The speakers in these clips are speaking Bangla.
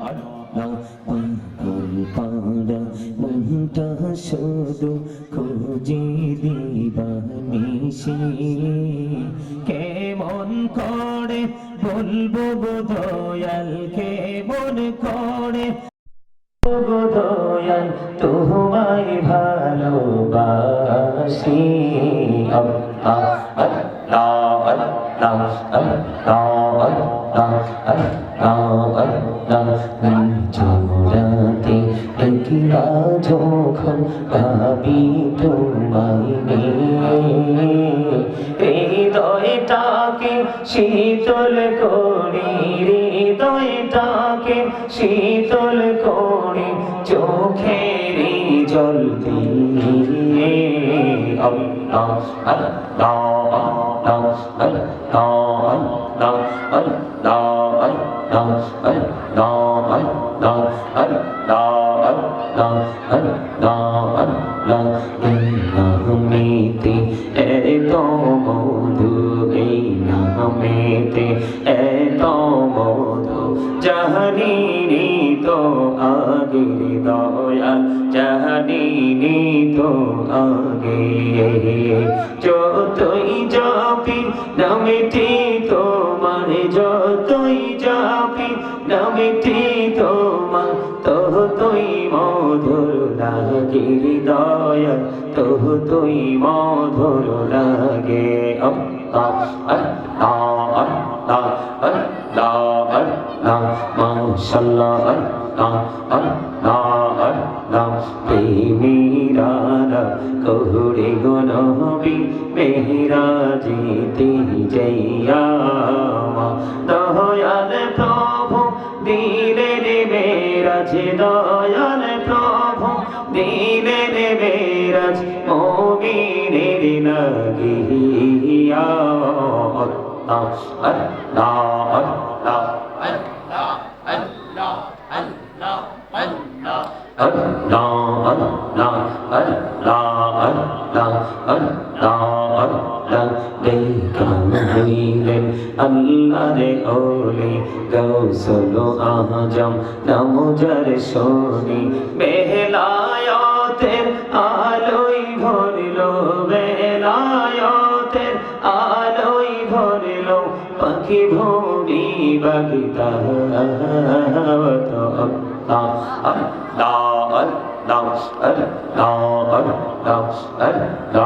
পাড়া মনটা শুধু খুঁজে দিবানিশি কেমন করে বলবো গো দয়াল কেমন করে গো দয়াল তোমায় ভালোবাসি আল্লাহ আল্লাহ আল্লাহ আল্লাহ আল্লাহ আল্লাহ জোড়াতে একলা যখন ভাবি তোমায় হৃদয়টাকে শীতল করি হৃদয়টাকে শীতল করি চোখের জল দিয়ে আল্লাহ আল্লাহ আল্লাহ আল্লাহ আল্লাহ আল্লাহ আল্লাহ আল্লাহ আল্লাহ আল্লাহ আল্লাহ আল্লাহ নামেতে এত মধু এই নামেতে এত মধু জাহানিনি তো আগে দয়াল জাহানিনি তো আগে যতই যাবি নামেতে তোমার যতই যাবি নামেতে তোমার ততই মধুর লাগে দয়াল ততই মধুর লাগে আল্লাহ আল্লাহ আল্লাহ আল্লাহ আল্লাহ মাশাআল্লাহ আল্লাহ আল্লাহ আল্লাহ প্রেমীরা কহুরে গো নবী মেহরাজেতে যাইয়া দয়াল প্রভু দিলেন মেরাজ দয়াল প্রভু দিলেন মেরাজ মুমিনের লাগিয়া আল্লাহ আল্লাহ আল্লাহ আল্লাহ আল্লাহ আল্লাহ আল্লাহ আল্লাহ আল্লাহ আল্লাহ আল্লাহ আল্লাহ দেখা হইলেন আল্লাহর ওলি গৌসুল আজম নামজার শোনি বেলায়েতের আলোয় ভরলো বেলায়েতের আলোয় ভরলো পাখি ভোরি বাগদাওয়াত আল্লাহ আল্লাহ আল্লাহ আল্লাহ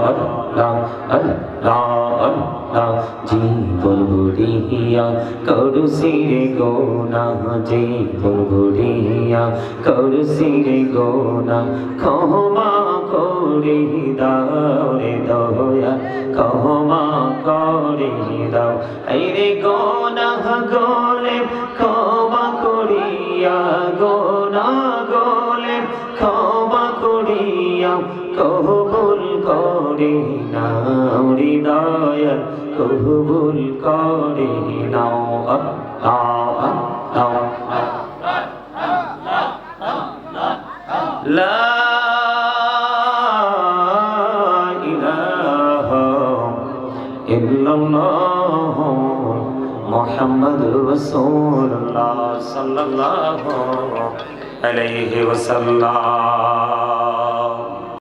আল্লাহ আল্লাহ আল্লাহ জীবন ভরিয়া করুসিরে গোনা জীবন ভরিয়া করুসিরে গোনা ক্ষমা করে দাও রে দয়া ক্ষমা করে দাও এই রে গোনা গোলে ক্ষমা করিয়া গোনা গোলে ক্ষমা করিয়া কবুল করে নাও হৃদয় কবুল করে নাও আল্লাহ লা ইলাহা ইল্লাল্লাহ মুহাম্মাদুর রাসূলুল্লাহ সাল্লাল্লাহু আলাইহি ওয়াসাল্লাম